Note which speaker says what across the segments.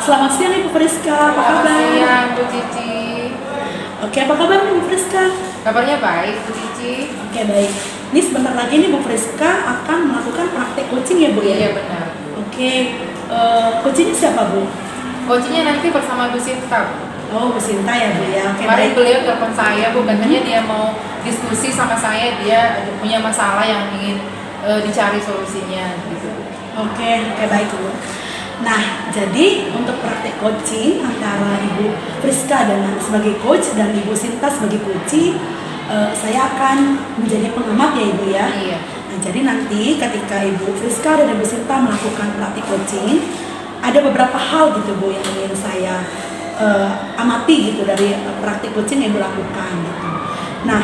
Speaker 1: Selamat siang Ibu Friska, apa kabar?
Speaker 2: Selamat siang Bu Cici.
Speaker 1: Oke, apa kabar Ibu Friska?
Speaker 2: Kabarnya baik Bu Cici.
Speaker 1: Oke, baik. Ini sebentar lagi nih Bu Friska akan melakukan praktek coaching ya Bu ya?
Speaker 2: Iya benar.
Speaker 1: Oke, coachingnya siapa Bu?
Speaker 2: Coachingnya nanti bersama Bu Sinta.
Speaker 1: Oh, Bu Sinta ya Bu ya? Oke,
Speaker 2: Kemarin
Speaker 1: baik.
Speaker 2: beliau telepon saya Bu, katanya dia mau diskusi sama saya, dia punya masalah yang ingin dicari solusinya gitu.
Speaker 1: Oke, baik Bu. Nah, jadi untuk praktek coaching antara Ibu Friska dan sebagai coach dan Ibu Sinta sebagai coaching, saya akan menjadi pengamat ya Ibu ya.
Speaker 2: Iya.
Speaker 1: Nah, jadi nanti ketika Ibu Friska dan Ibu Sinta melakukan praktik coaching, ada beberapa hal gitu Bu yang ingin saya amati gitu dari praktik coaching yang Ibu lakukan gitu. Nah,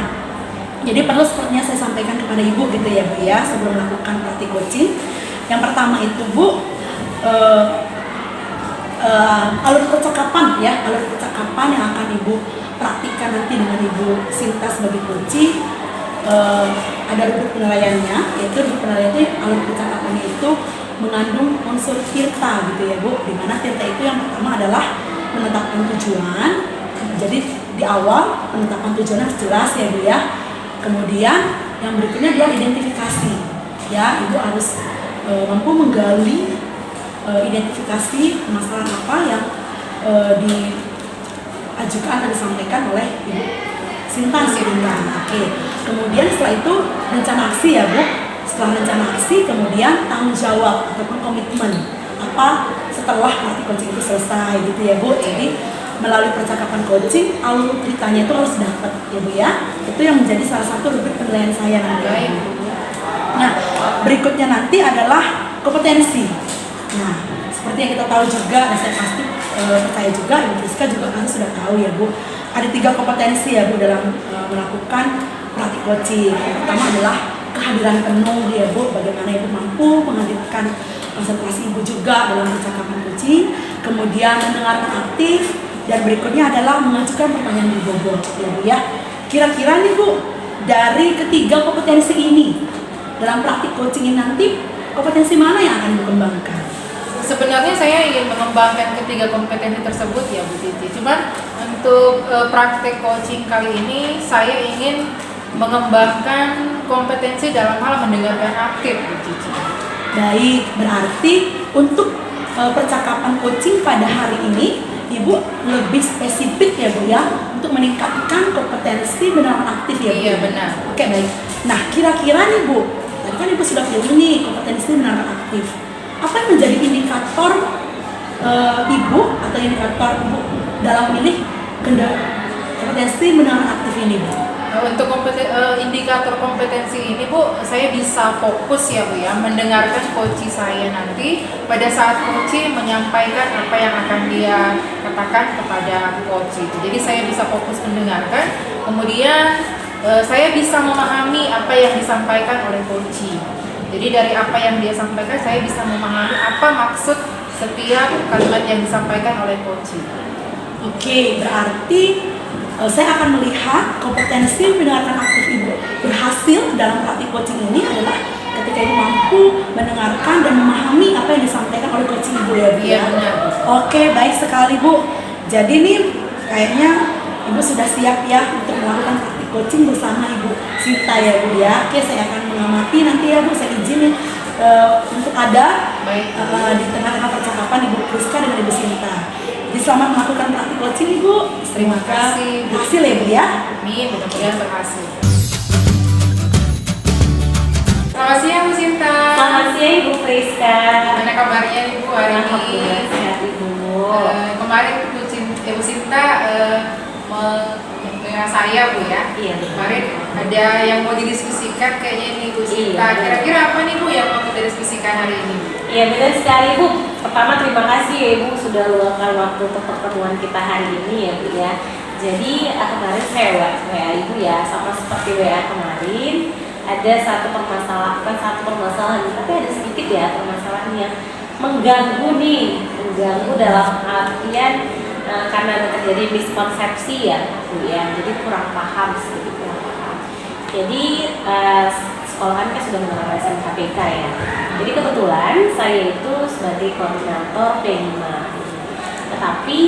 Speaker 1: jadi perlu sepertinya saya sampaikan kepada Ibu gitu ya Bu ya sebelum melakukan praktik coaching. Yang pertama itu Bu, alur percakapan ya, alur percakapan yang akan Ibu praktikkan nanti dengan Ibu Sinta sebagai coaching. Ada rubrik penilaiannya, yaitu rubrik penilaian itu alur percakapannya itu mengandung unsur tirta gitu ya Bu, dimana tirta itu yang pertama adalah menetapkan tujuan. Jadi di awal penetapan tujuan harus jelas ya Bu ya. Kemudian yang berikutnya adalah identifikasi ya, Ibu harus mampu menggali identifikasi masalah apa yang diajukan dan disampaikan oleh Ibu Sinta. Oke. Kemudian setelah itu rencana aksi ya Bu. Setelah rencana aksi kemudian tanggung jawab ataupun komitmen apa setelah praktik coaching itu selesai gitu ya Bu. Jadi melalui percakapan coaching alur ceritanya itu harus dapat ya Bu ya. Itu yang menjadi salah satu rubrik penilaian saya nanti. Nah, berikutnya nanti adalah kompetensi. Nah, seperti yang kita tahu juga, dan saya pasti percaya juga, Ibu Friska juga pasti sudah tahu ya Bu, ada 3 kompetensi ya Bu dalam melakukan praktik coaching. Yang pertama adalah kehadiran penuh ya Bu, bagaimana Ibu mampu menghadirkan konsentrasi Ibu juga dalam percakapan coaching, kemudian mendengarkan aktif, dan berikutnya adalah mengajukan pertanyaan di bobot ya Bu ya. Kira-kira nih Bu, dari ketiga kompetensi ini dalam praktik coaching ini nanti kompetensi mana yang akan dikembangkan?
Speaker 2: Sebenarnya saya ingin mengembangkan ketiga kompetensi tersebut ya Bu Cici. Cuman untuk praktek coaching kali ini saya ingin mengembangkan kompetensi dalam hal mendengarkan aktif Bu Cici.
Speaker 1: Baik, berarti untuk percakapan coaching pada hari ini Ibu lebih spesifik ya Bu ya untuk meningkatkan kompetensi mendengarkan aktif ya Bu.
Speaker 2: Iya benar.
Speaker 1: Oke, baik. Nah, kira-kira nih Bu, tadi kan Ibu sudah pilih nih kompetensi mendengarkan aktif. Apa yang menjadi indikator Ibu atau indikator Ibu dalam memilih kompetensi mendengarkan aktif ini Bu?
Speaker 2: Untuk indikator kompetensi ini Bu, saya bisa fokus ya Bu ya mendengarkan coach saya nanti pada saat coach menyampaikan apa yang akan dia katakan kepada coach itu. Jadi saya bisa fokus mendengarkan, kemudian saya bisa memahami apa yang disampaikan oleh coach. Jadi dari apa yang dia sampaikan saya bisa memahami apa maksud setiap kalimat yang disampaikan oleh coach.
Speaker 1: Oke, berarti saya akan melihat kompetensi mendengarkan aktif Ibu berhasil dalam praktik coaching ini adalah ketika Ibu mampu mendengarkan dan memahami apa yang disampaikan oleh coaching Ibu ya Bu.
Speaker 2: Iya benar.
Speaker 1: Oke, baik sekali Bu. Jadi nih kayaknya Ibu sudah siap ya untuk melakukan praktik coaching bersama Ibu Sinta ya Bu ya. Oke, saya akan mengamati nanti ya Bu, saya izin untuk ada di tengah-tengah percakapan Ibu Friska dengan Ibu Sinta. Jadi selamat melakukan praktik coaching Ibu.
Speaker 2: Terima kasih.
Speaker 1: Berhasil ya Bu ya.
Speaker 2: Amin, mudah-mudahan berhasil. Selamat siang Bu Sinta.
Speaker 3: Selamat siang Ibu Friska.
Speaker 2: Gimana kabarnya Ibu hari ini?
Speaker 3: Alhamdulillah sehat Ibu.
Speaker 2: Kemarin Bu Sinta dengan saya Bu ya.
Speaker 3: Iya.
Speaker 2: Kemarin ada yang mau didiskusikan kayaknya ini Bu Sinta.
Speaker 3: Iya.
Speaker 2: Kira-kira apa nih Bu yang mau kita diskusikan hari ini?
Speaker 3: Iya benar sekali Bu. Pertama terima kasih ya Ibu sudah luangkan waktu untuk pertemuan kita hari ini ya Bu ya. Jadi kemarin saya WA Ibu ya, sama seperti WA kemarin ada satu permasalahan, bukan satu permasalahan, tapi ada sedikit ya permasalahan yang mengganggu dalam artian karena ada terjadi miskonsepsi ya Bu ya, jadi kurang paham sedikit kurang paham. Jadi sekolahan kan sudah mengenal SMKPK ya. Jadi kebetulan saya itu sebagai koordinator P5. Tetapi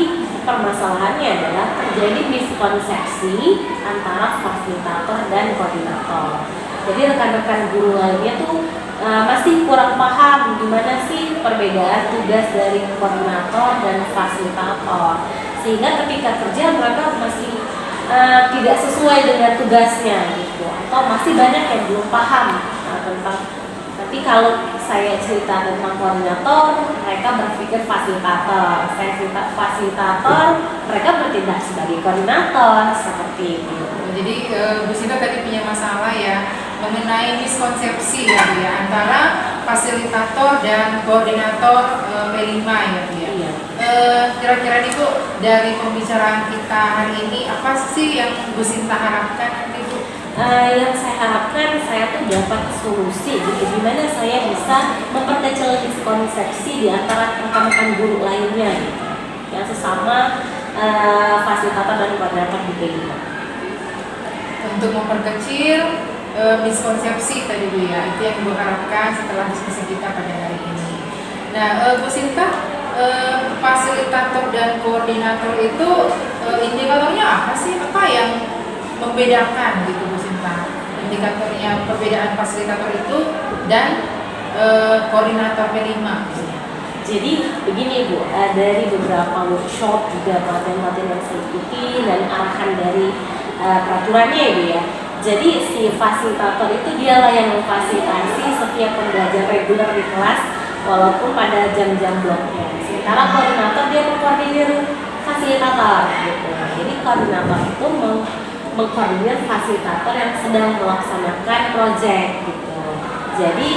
Speaker 3: permasalahannya adalah terjadi miskonsepsi antara fasilitator dan koordinator. Jadi rekan-rekan guru lainnya tuh masih kurang paham gimana sih perbedaan tugas dari koordinator dan fasilitator. Sehingga ketika kerja mereka masih tidak sesuai dengan tugasnya gitu, atau masih banyak yang belum paham tentang. Nanti kalau saya cerita tentang koordinator, mereka berpikir fasilitator. Saya cerita fasilitator, mereka bertindak sebagai koordinator seperti itu.
Speaker 2: Jadi Bu Sinta tadi punya masalah ya mengenai miskonsepsi ya Bu ya, antara fasilitator dan koordinator P5 ya Bu ya.
Speaker 3: Iya.
Speaker 2: Kira-kira nih Bu, dari pembicaraan kita hari ini apa sih yang Bu Sinta harapkan nanti Bu?
Speaker 3: Yang saya harapkan saya tuh dapat solusi gitu, gimana saya bisa memperkecil miskonsepsi di antara rekan-rekan guru lainnya gitu, yang sesama fasilitator dan koordinator di P5.
Speaker 2: Untuk memperkecil miskonsepsi tadi Bu ya, itu yang Bu harapkan setelah diskusi kita pada hari ini. Nah Bu Sinta, fasilitator dan koordinator itu indikatornya apa sih? Apa yang membedakan gitu Bu Sinta? Indikatornya perbedaan fasilitator itu dan koordinator P5 misalnya.
Speaker 3: Jadi begini Bu, dari beberapa workshop juga pelatihan-pelatihan yang saya ikuti dan arahan dari peraturannya ya Bu ya. Jadi si fasilitator itu dialah yang memfasilitasi setiap pembelajar reguler di kelas walaupun pada jam-jam bloknya. Sementara koordinator dia mengkoordinir fasilitator gitu. Jadi koordinator itu mengkoordinir fasilitator yang sedang melaksanakan proyek gitu. Jadi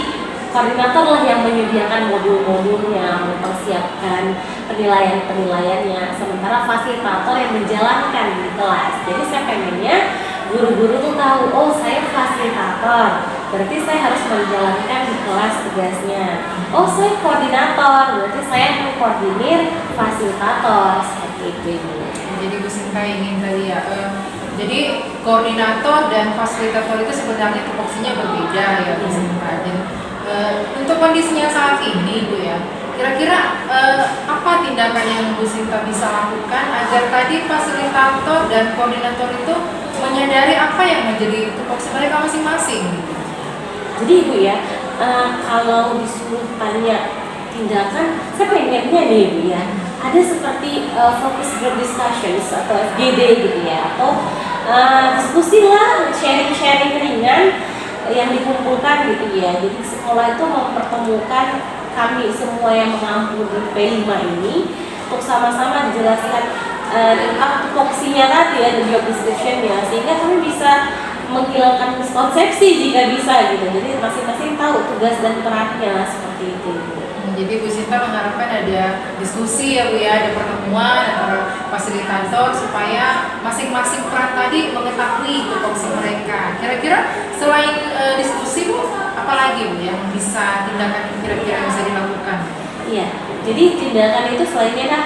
Speaker 3: koordinator lah yang menyediakan modul-modulnya, mempersiapkan penilaian-penilaiannya, sementara fasilitator yang menjalankan di kelas. Jadi saya pengennya guru-guru tuh tahu, oh saya fasilitator, berarti saya harus menjalankan di kelas tugasnya. Oh saya koordinator, berarti saya mengkoordinir fasilitator, seperti itu.
Speaker 2: Jadi Bu Sinta ingin tadi ya, jadi koordinator dan fasilitator itu sebenarnya tupoksinya berbeda ya Bu Sinta. Dan untuk kondisinya saat ini Bu ya, kira-kira apa tindakan yang Bu Sinta bisa lakukan agar tadi fasilitator dan koordinator itu menyadari apa yang menjadi tupoksi mereka masing-masing gitu.
Speaker 3: Jadi Ibu ya, kalau disuruh tanya tindakan, saya pengennya nih Ibu ya, ada seperti focus group discussions atau FGD gitu ya, atau diskusi lah, sharing-sharing ringan yang dikumpulkan gitu ya. Jadi sekolah itu mempertemukan kami semua yang mengampu di P5 ini untuk sama-sama dijelaskan tupoksinya tadi ya, dan job description-nya, sehingga kami bisa menghilangkan miskonsepsi jika bisa gitu. Jadi masing-masing tahu tugas dan perannya seperti itu.
Speaker 2: Jadi Bu Sinta mengharapkan ada diskusi ya Bu ya, ada pertemuan antara fasilitator supaya masing-masing peran tadi mengetahui tupoksi mereka. Kira-kira selain diskusi Bu, apalagi Bu yang bisa tindakan kira-kira bisa dilakukan?
Speaker 3: Iya, jadi tindakan itu selainnya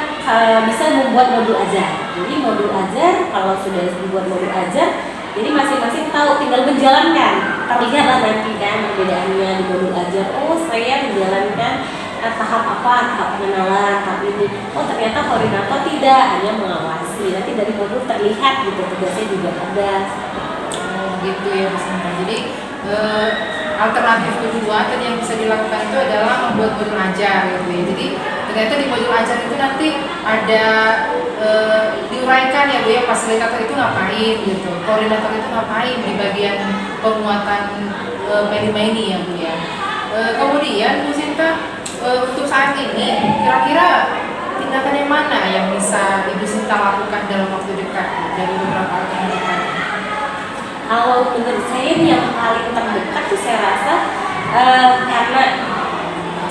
Speaker 3: bisa membuat modul ajar. Jadi modul ajar, kalau sudah dibuat modul ajar, jadi masing-masing tahu, tinggal menjalankan. Terlihatlah nanti kan perbedaannya di modul ajar. Oh saya menjalankan tahap apa, tahap pengenalan, tahap ini. Oh ternyata koordinator tidak, hanya mengawasi. Nanti dari modul terlihat gitu, tugasnya juga ada.
Speaker 2: Oh gitu ya Bu Sinta. Jadi alternatif kedua tadi yang bisa dilakukan itu adalah membuat modul ajar gitu ya. Jadi ternyata di modul ajar itu nanti ada diuraikan ya Bu ya, fasilitator itu ngapain gitu, koordinator itu ngapain di bagian penguatan P5 ini ya Bu ya. Kemudian Bu Sinta, untuk saat ini kira-kira tindakan yang mana yang bisa Ibu Sinta lakukan dalam waktu dekat dari beberapa alternatif?
Speaker 3: Kalau menurut saya yang paling terdekat tuh saya rasa karena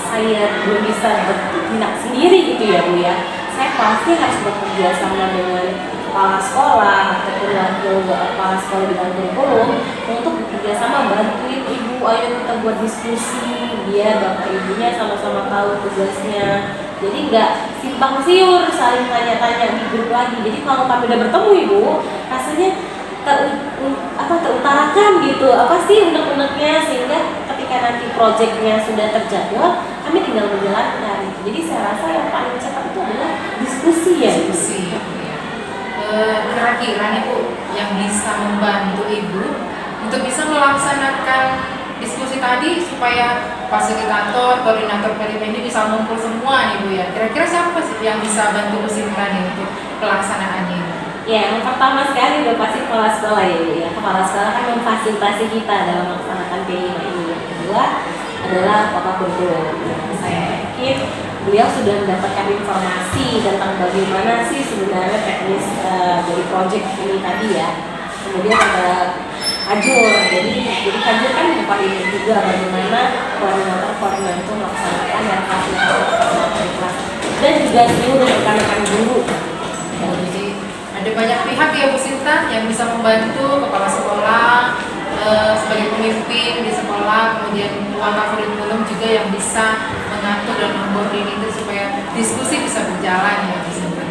Speaker 3: saya belum bisa bertindak sendiri gitu ya Bu ya, saya pasti harus bekerja sama dengan kepala sekolah ataupun wakil kepala sekolah dengan kurikulum untuk bekerja sama, bantuin ibu, ayo kita buat diskusi biar bapak ibunya sama-sama tahu tugasnya. Jadi nggak simpang siur saling tanya-tanya di grup lagi. Jadi kalau kami udah bertemu Ibu, rasanya terutarakan gitu, apa sih unek-uneknya, sehingga ketika nanti proyeknya sudah terjadwal, kami tinggal menjalankan. Jadi saya rasa yang paling cepat itu adalah diskusi diskusi ya.
Speaker 2: Diskusi ya. Kira-kira nih Bu yang bisa membantu Ibu untuk bisa melaksanakan diskusi tadi supaya fasilitator, koordinator PLIM ini bisa ngumpul semua nih Bu ya. Kira-kira siapa sih yang bisa bantu Bu Sinta nih untuk pelaksanaannya ini?
Speaker 3: Ya, yang pertama sekali udah pasti kepala sekolah ya Bu ya. Kepala sekolah kan memfasilitasi kita dalam melaksanakan P5 ini. Yang kedua adalah Bapak Guru. Saya yakin beliau sudah mendapatkan informasi tentang bagaimana sih sebenarnya teknis dari proyek ini tadi ya. Kemudian ada Kajur, jadi Kajur kan tempat ini juga bagaimana koordinator melaksanakan dan fasilitator di kelas dan juga seluruh rekan-rekan guru.
Speaker 2: Jadi ada banyak pihak ya Bu Sinta yang bisa membantu, kepala sekolah sebagai pemimpin di sekolah, kemudian warna kurikulum juga yang bisa mengatur dan mengkoordinir supaya diskusi bisa berjalan ya Bu Sinta.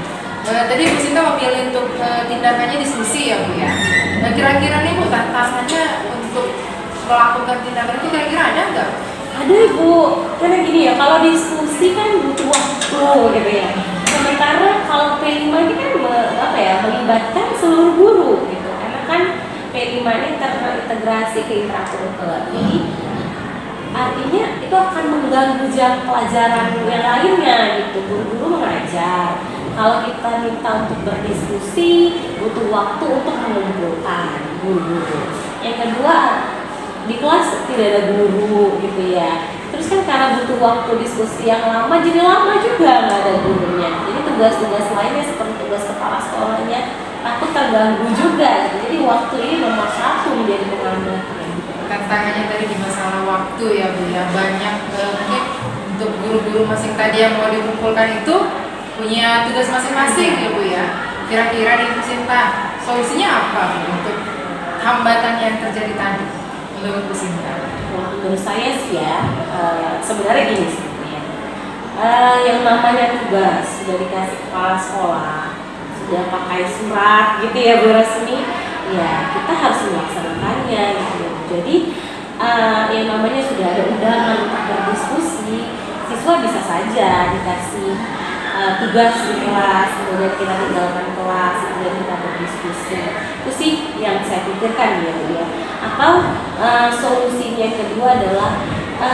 Speaker 2: Tadi Bu Sinta memilih untuk tindakannya diskusi ya Bu ya. Kira-kira nih Bu tantangannya untuk melakukan tindakan itu kira-kira ada nggak?
Speaker 3: Ada Ibu, karena gini ya, kalau diskusi kan butuh waktu gitu ya. Sementara kalau P5 ini kan melibatkan seluruh guru gitu. Karena kan P5 ini terintegrasi ke intrakurikuler. Jadi artinya itu akan mengganggu jam pelajaran yang lainnya gitu. Guru-guru mengajar. Kalau kita minta untuk berdiskusi, butuh waktu untuk mengumpulkan guru-guru. Yang kedua, di kelas tidak ada guru gitu ya. Terus kan karena butuh waktu diskusi yang lama, jadi lama juga nggak ada gurunya. Jadi tugas-tugas lainnya seperti tugas kepala sekolahnya takut terganggu juga. Jadi waktu ini nomor satu menjadi penghambat.
Speaker 2: Tantangannya tadi di masalah waktu ya Bu ya. Banyak mungkin untuk guru-guru masing tadi yang mau dikumpulkan itu punya tugas masing-masing ya Bu ya. Kira-kira nih Bu Sinta, solusinya apa Bu untuk hambatan yang terjadi tadi menurut Bu Sinta?
Speaker 3: Menurut saya sih ya, sebenarnya gini sih ya. Yang namanya tugas sudah dikasih kepala sekolah, sudah pakai surat gitu ya Bu resmi, ya kita harus melaksanakannya gitu. Jadi yang namanya sudah ada undangan untuk berdiskusi, siswa bisa saja dikasih tugas di kelas, kemudian kita tinggalkan kelas, kemudian kita berdiskusi. Itu sih yang saya pikirkan ya Bu ya. Atau solusinya yang kedua adalah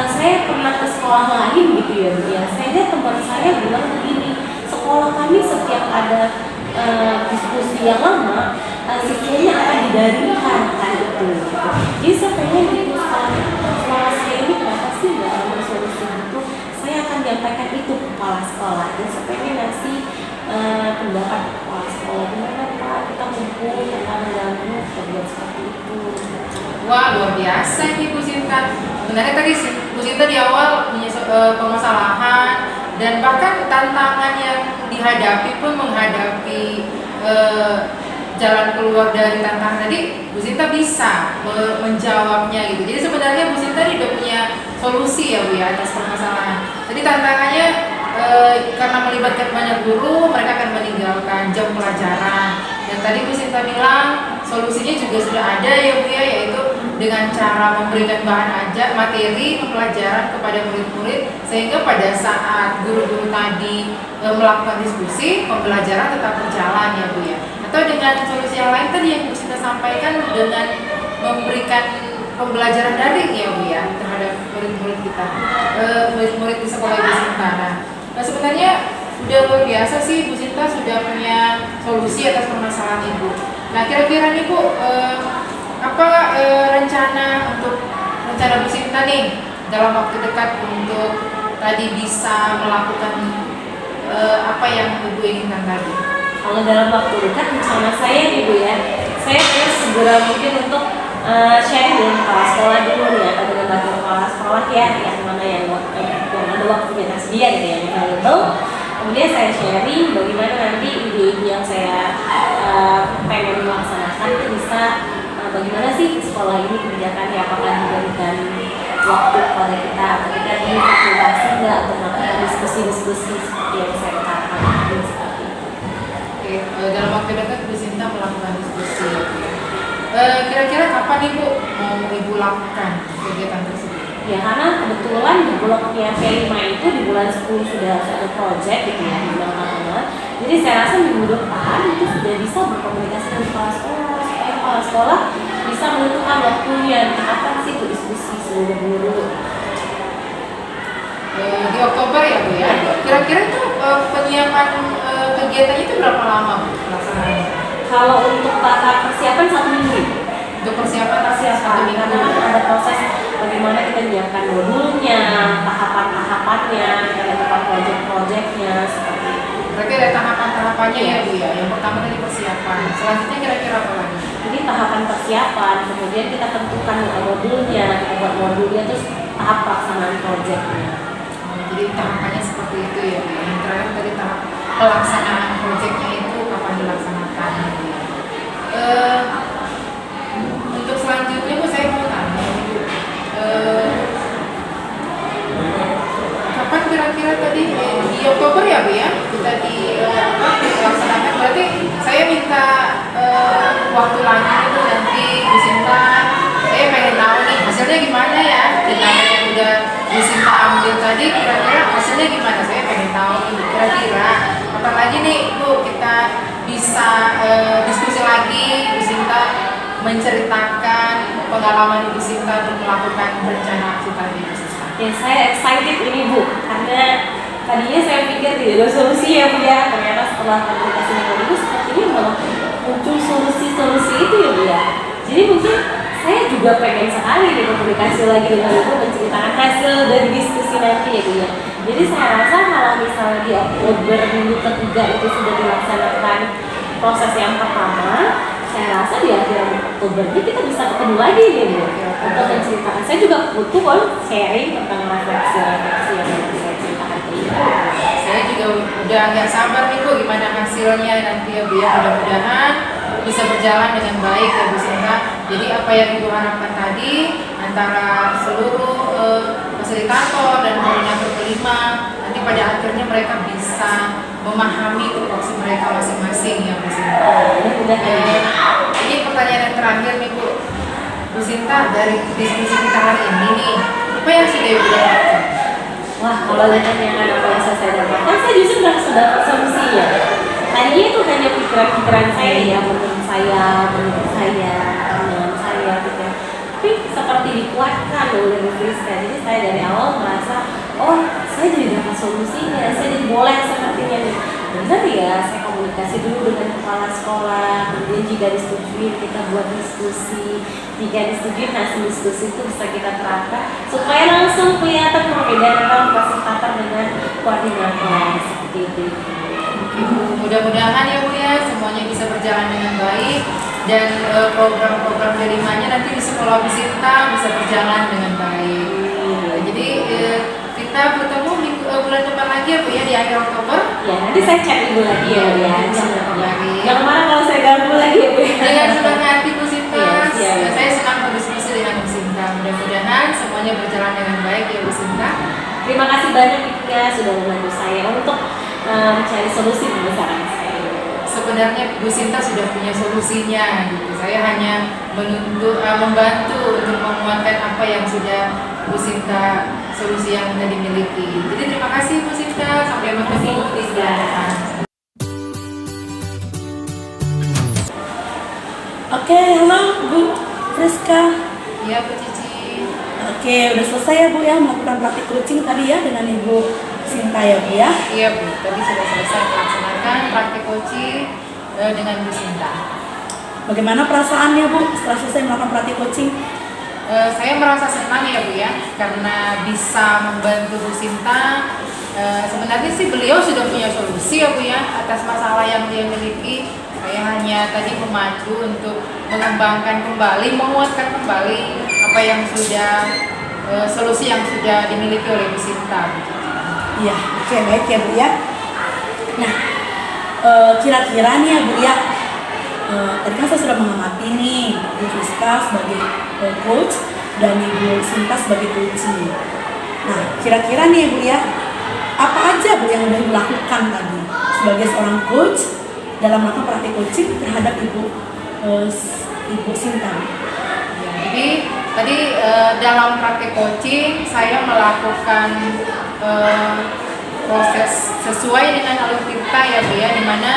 Speaker 3: saya pernah ke sekolah lain gitu ya Bu ya. Saya lihat teman saya bilang begini, sekolah kami setiap ada diskusi yang lama, siswanya akan didaringkan kan itu. Jadi saya pengen itu sekolah saya ini kenapa sih nggak ada solusi itu? Saya akan menyampaikan itu ke kepala sekolah. Dan saya pengen ngasih pendapat ke kepala sekolah, gimana Pak kita kumpul tentang mengganggu kegiatan seperti itu.
Speaker 2: Wah luar biasa ini Bu Sinta. Sebenarnya tadi Bu Sinta di awal punya permasalahan dan bahkan tantangan yang dihadapi pun menghadapi jalan keluar dari tantangan tadi, Bu Sinta bisa menjawabnya gitu. Jadi sebenarnya Bu Sinta ini udah punya solusi ya Bu ya atas permasalahan. Jadi tantangannya karena melibatkan banyak guru, mereka akan meninggalkan jam pelajaran. Dan tadi Bu Sinta bilang solusinya juga sudah ada ya Bu ya, yaitu dengan cara memberikan bahan ajar materi pembelajaran kepada murid-murid sehingga pada saat guru-guru tadi melakukan diskusi, pembelajaran tetap berjalan ya Bu ya. Atau dengan solusi yang lain tadi yang Bu Sinta sampaikan dengan memberikan pembelajaran daring ya Bu ya terhadap murid-murid kita, murid-murid di sekolah Bu Sinta. Nah sebenarnya udah luar biasa sih Bu Sinta sudah punya solusi atas permasalahan Ibu. Nah kira-kira nih Bu, apa rencana Bu Sinta nih dalam waktu dekat untuk tadi bisa melakukan apa yang Ibu inginkan tadi?
Speaker 3: Kalau dalam waktu dekat rencana saya nih Bu ya, saya harus segera mungkin untuk sharing dengan kepala sekolah dulu nih atau dengan bagian kepala sekolah ya, yang mana yang ada waktunya tersedia gitu ya, yang available. Kemudian saya sharing bagaimana nanti ide-ide yang saya pengen melaksanakan itu bisa bagaimana sih sekolah ini kebijakannya, apakah diberikan waktu kepada kita atau kita difasilitasi nggak untuk melakukan diskusi-diskusi seperti yang saya katakan seperti itu.
Speaker 2: Oke, dalam waktu dekat Bu Sinta melakukan diskusi. Kira-kira kapan nih Bu mau Ibu lakukan kegiatan tersebut?
Speaker 3: Ya karena kebetulan di bloknya P5 itu di bulan 10 sudah ada project gitu ya di bulan Oktober. Jadi Jadi saya rasa minggu depan itu sudah bisa berkomunikasi dengan kepala sekolah supaya kepala sekolah bisa menentukan waktunya kapan sih itu diskusi seluruh guru.
Speaker 2: Di Oktober ya Bu ya. Kira-kira itu penyiapan kegiatannya itu berapa lama Bu pelaksanaannya?
Speaker 3: Kalau untuk tahap persiapan 1 minggu.
Speaker 2: Untuk persiapan satu minggu.
Speaker 3: Karena ada proses bagaimana kita menyiapkan modulnya, tahapan-tahapannya, kita tentukan proyek-proyeknya seperti itu.
Speaker 2: Berarti ada tahapan-tahapannya ya Bu ya. Yang pertama tadi persiapan. Selanjutnya kira-kira apa lagi?
Speaker 3: Jadi tahapan persiapan, kemudian kita tentukan modulnya, kita buat modulnya, terus tahap pelaksanaan proyeknya.
Speaker 2: Jadi tahapannya seperti itu ya Bu. Yang terakhir tadi tahap pelaksanaan proyeknya itu kapan dilaksanakan. Untuk selanjutnya Bu saya mau tanya Bu. Kapan kira-kira tadi di Oktober ya Bu ya kita dilaksanakan. Berarti saya minta waktu lagi itu nanti Bu Sinta. Saya pengen tahu nih hasilnya gimana ya. Dengan yang udah Bu Sinta ambil tadi kira-kira hasilnya gimana. Saya pengen tahu nih kira-kira kapan lagi nih Bu kita bisa diskusi lagi Bu Sinta menceritakan pengalaman Ibu Sinta untuk melakukan rencana aksi tadi Bu Sinta.
Speaker 3: Ya saya excited ini Bu, karena tadinya saya pikir tidak ada solusi ya Bu ya. Ternyata setelah komunikasi dengan Ibu sepertinya malah muncul solusi-solusi itu ya Bu ya. Jadi mungkin saya juga pengen sekali nih komunikasi lagi dengan Ibu menceritakan hasil dari diskusi nanti ya Bu ya. Jadi saya rasa kalau misalnya di Oktober minggu ketiga itu sudah dilaksanakan proses yang pertama, saya rasa di akhir Oktober ini kita bisa ketemu lagi nih Bu untuk menceritakan. Saya juga butuh kok sharing tentang refleksi yang nanti saya ceritakan ke Ibu.
Speaker 2: Saya juga udah nggak sabar nih Bu gimana hasilnya nanti ya Bu ya. Mudah-mudahan bisa berjalan dengan baik ya Bu Sinta. Jadi apa yang Ibu harapkan tadi antara seluruh fasilitator dan koordinator kelima nanti pada akhirnya mereka bisa memahami tupoksi mereka masing-masing ya Bu Sinta. Ini pertanyaan yang terakhir nih Bu Sinta, dari diskusi kita hari ini nih apa yang sudah Ibu dapatkan?
Speaker 3: Wah, kalau ditanyakan apa yang saya dapatkan, saya justru sudah dapat solusi ya. Tadinya itu hanya pikiran-pikiran saya ya, menurut saya, teman saya gitu. Tapi seperti dikuatkan oleh Bu Friska. Jadi saya dari awal merasa, oh saya jadi dapat solusinya, saya jadi boleh sepertinya nih. Benar ya, saya komunikasi dulu dengan kepala sekolah, kemudian jika disetujui kita buat diskusi, jika disetujui hasil diskusi itu bisa kita terapkan supaya langsung kelihatan perbedaan antara fasilitator dengan koordinator seperti itu.
Speaker 2: Mudah-mudahan ya Bu ya semuanya bisa berjalan dengan baik dan program-program kelimanya nanti di sekolah Bu Sinta bisa berjalan dengan baik. Jadi kita bertemu bulan depan lagi ya Bu ya di akhir Oktober.
Speaker 3: Ya nanti saya chat Ibu lagi ya Bu ya.
Speaker 2: Lagi.
Speaker 3: Jangan marah kalau saya ganggu lagi ya Bu ya.
Speaker 2: Dengan senang hati Bu Sinta.
Speaker 3: Yes.
Speaker 2: Saya senang berdiskusi dengan Bu Sinta. Mudah-mudahan semuanya berjalan dengan baik ya Bu Sinta.
Speaker 3: Terima kasih banyak Ibu ya sudah membantu saya untuk mencari solusi pembesaran saya.
Speaker 2: Sebenarnya Bu Sinta sudah punya solusinya gitu. Saya hanya membantu untuk menguatkan apa yang sudah Bu Sinta solusi yang sudah dimiliki. Jadi terima kasih Bu Sinta, sampai bertemu di sebelah depan.
Speaker 1: Oke, halo Bu Friska.
Speaker 2: Iya Bu Cici.
Speaker 1: Oke, udah selesai ya Bu ya melakukan praktik coaching tadi ya dengan Ibu Sinta ya Bu ya.
Speaker 2: Iya Bu, tadi sudah selesai melaksanakan praktik coaching dengan Bu Sinta.
Speaker 1: Bagaimana perasaannya Bu setelah selesai melakukan praktik coaching?
Speaker 2: Saya merasa senang ya Bu ya, karena bisa membantu Bu Sinta. Sebenarnya sih beliau sudah punya solusi ya Bu ya atas masalah yang dia miliki. Saya hanya tadi memacu untuk mengembangkan kembali, menguatkan kembali apa yang sudah solusi yang sudah dimiliki oleh Bu Sinta.
Speaker 1: Iya, oke baik ya Bu ya. Nah, kira-kira nih ya Bu ya, tadi kan saya sudah mengamati nih Bu Friska sebagai coach dan Ibu Sinta sebagai coachee. Nah, kira-kira nih ya Bu ya, apa aja Bu yang sudah dilakukan tadi sebagai seorang coach dalam melakukan praktik coaching terhadap Ibu Sinta?
Speaker 2: Ya, jadi tadi dalam praktik coaching saya melakukan proses sesuai dengan alur tirta ya Bu ya, dimana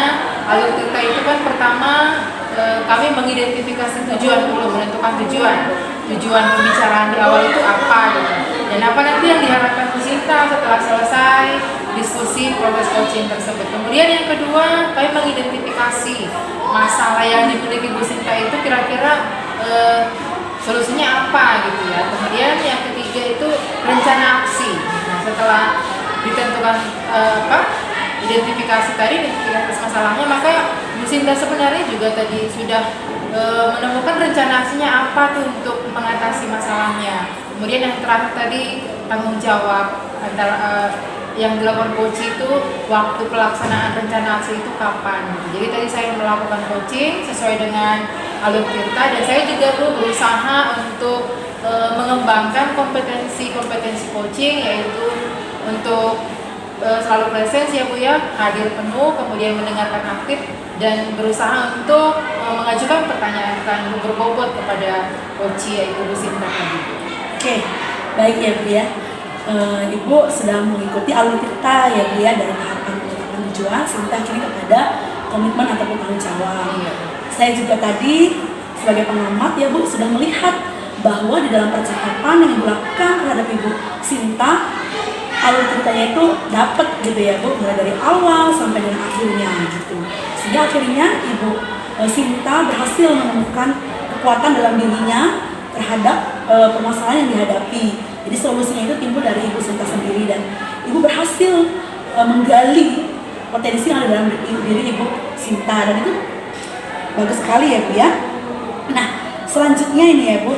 Speaker 2: alur tirta itu kan pertama kami mengidentifikasi tujuan dulu, menentukan tujuan pembicaraan di awal itu apa gitu, dan apa nanti yang diharapkan Bu Sinta setelah selesai diskusi proses coaching tersebut. Kemudian yang kedua, kami mengidentifikasi masalah yang dimiliki Bu Sinta itu kira-kira solusinya apa gitu ya. Kemudian yang ketiga itu rencana aksi. Nah, setelah ditentukan identifikasi masalahnya, maka Bu Sinta sebenarnya juga tadi sudah menemukan rencana aksinya apa tuh untuk mengatasi masalahnya. Kemudian yang terakhir tadi tanggung jawab antara yang dilakukan coach itu, waktu pelaksanaan rencana aksi itu kapan. Jadi tadi saya melakukan coaching sesuai dengan alur tirta, dan saya juga berusaha untuk mengembangkan kompetensi coaching, yaitu untuk selalu presence ya Bu ya, hadir penuh, kemudian mendengarkan aktif, dan berusaha untuk mengajukan pertanyaan berbobot kepada coach yaitu Bu Sinta tadi.
Speaker 1: Oke, baik ya Bu ya. Ibu sedang mengikuti alur tirta ya Bu ya, dari tahapan penetapan tujuan sampai akhirnya kepada komitmen ataupun tanggung jawab.
Speaker 2: Iya.
Speaker 1: Saya juga tadi sebagai pengamat ya Bu sudah melihat bahwa di dalam percakapan yang dilakukan terhadap Ibu Sinta, alur ceritanya itu dapat gitu ya Bu, mulai dari awal sampai dengan akhirnya gitu. Sehingga akhirnya Ibu Sinta berhasil menemukan kekuatan dalam dirinya terhadap permasalahan yang dihadapi. Jadi solusinya itu timbul dari Ibu Sinta sendiri, dan Ibu berhasil menggali potensi yang ada dalam diri Ibu Sinta, dan itu bagus sekali ya Bu ya. Nah, selanjutnya ini ya Bu,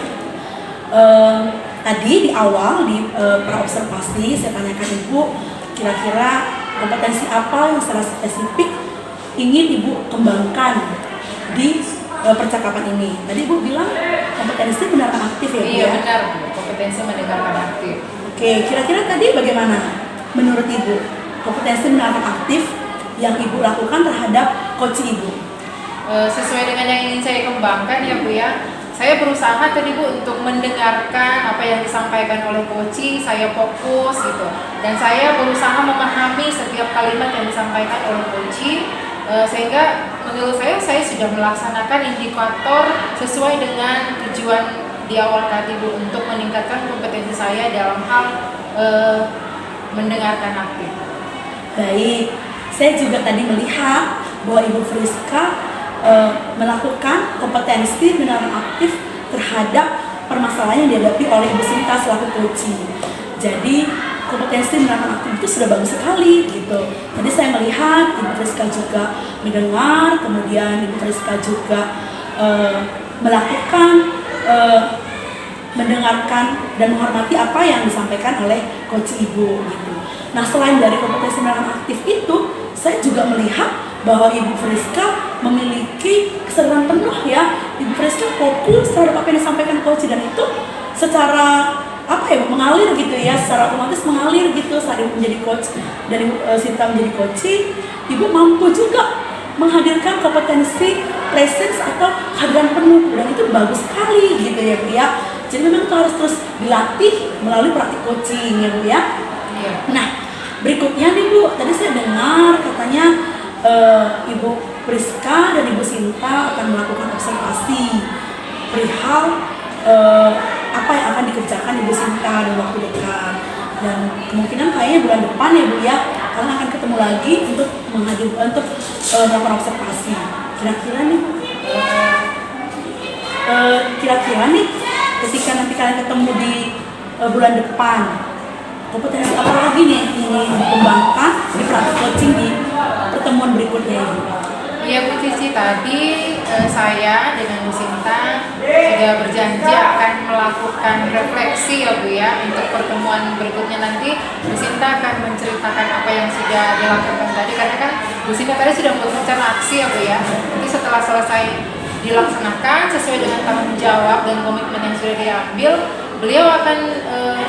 Speaker 1: tadi di awal di praobservasi saya tanyakan Ibu kira-kira kompetensi apa yang secara spesifik ingin Ibu kembangkan di percakapan ini. Tadi Ibu bilang kompetensi mendengarkan aktif ya Bu
Speaker 2: Iya
Speaker 1: ya?
Speaker 2: benar Bu, kompetensi mendengarkan aktif.
Speaker 1: Oke, kira-kira tadi bagaimana menurut Ibu kompetensi mendengarkan aktif yang Ibu lakukan terhadap coach Ibu?
Speaker 2: Sesuai dengan yang ingin saya kembangkan ya Bu ya, saya berusaha tadi Bu untuk mendengarkan apa yang disampaikan oleh coach, saya fokus gitu, dan saya berusaha memahami setiap kalimat yang disampaikan oleh coach, sehingga menurut saya sudah melaksanakan indikator sesuai dengan tujuan di awal tadi Bu, untuk meningkatkan kompetensi saya dalam hal mendengarkan aktif.
Speaker 1: Baik, saya juga tadi melihat bahwa Ibu Friska melakukan kompetensi mendengarkan aktif terhadap permasalahan yang dihadapi oleh Ibu Sinta selaku coach. Jadi kompetensi mendengarkan aktif itu sudah bagus sekali gitu. Tadi saya melihat Ibu Friska juga mendengar, kemudian Ibu Friska juga melakukan mendengarkan dan menghormati apa yang disampaikan oleh coach Ibu gitu. Nah, selain dari kompetensi mendengarkan aktif itu, saya juga melihat bahwa Ibu Friska memiliki kesadaran penuh ya. Ibu Friska fokus terhadap apa yang disampaikan coach, dan itu secara mengalir gitu ya, secara otomatis mengalir gitu saat Ibu menjadi coach dan Ibu Sinta menjadi coach. Ibu mampu juga menghadirkan kompetensi presence atau kehadiran penuh, dan itu bagus sekali gitu ya Bu ya. Jadi memang itu harus terus dilatih melalui praktik coaching ya Bu ya.
Speaker 2: Iya.
Speaker 1: Nah, berikutnya nih Bu, tadi saya dengar katanya Ibu Friska dan Ibu Sinta akan melakukan observasi perihal apa yang akan dikerjakan Ibu Sinta dalam waktu dekat, dan kemungkinan kayaknya bulan depan ya Bu ya, kalian akan ketemu lagi untuk melakukan observasi. Kira-kira nih ketika nanti kalian ketemu di bulan depan, kompetensi apa lagi nih yang ingin dikembangkan di praktik coaching di pertemuan berikutnya Ibu?
Speaker 2: Iya Bu Cici, tadi saya dengan Bu Sinta sudah berjanji akan melakukan refleksi ya Bu ya, untuk pertemuan berikutnya nanti Bu Sinta akan menceritakan apa yang sudah dilakukan tadi, karena kan Bu Sinta tadi sudah membuat rencana aksi ya Bu ya. Nanti setelah selesai dilaksanakan sesuai dengan tanggung jawab dan komitmen yang sudah diambil, beliau akan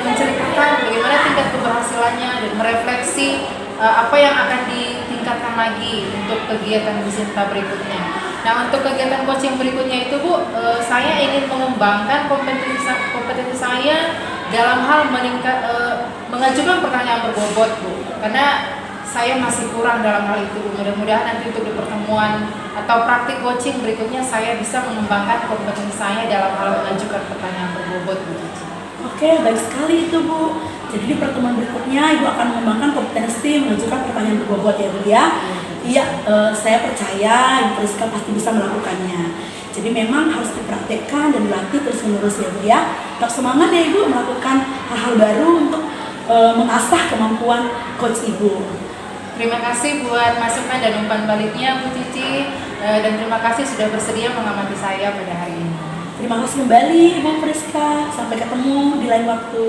Speaker 2: menceritakan bagaimana tingkat keberhasilannya dan merefleksi apa yang akan ditingkatkan lagi untuk kegiatan Bu Sinta berikutnya. Nah, untuk kegiatan coaching berikutnya itu Bu, saya ingin mengembangkan kompetensi saya dalam hal mengajukan pertanyaan berbobot Bu. karena saya masih kurang dalam hal itu. Mudah-mudahan nanti untuk di pertemuan atau praktik coaching berikutnya saya bisa mengembangkan kompetensi saya dalam hal mengajukan pertanyaan berbobot, Bu Cici.
Speaker 1: Oke, baik sekali itu Bu. Jadi di pertemuan berikutnya Ibu akan mengembangkan kompetensi mengajukan pertanyaan berbobot ya Bu ya. Iya, saya percaya Ibu Priska pasti bisa melakukannya. Jadi memang harus dipraktekkan dan dilatih terus-menerus ya Bu ya. Tetap semangat ya Ibu melakukan hal-hal baru untuk mengasah kemampuan coach Ibu.
Speaker 2: Terima kasih buat masukan dan umpan baliknya Bu Cici, dan terima kasih sudah bersedia mengamati saya pada hari ini.
Speaker 1: Terima kasih kembali Ibu Priska. Sampai ketemu di lain waktu.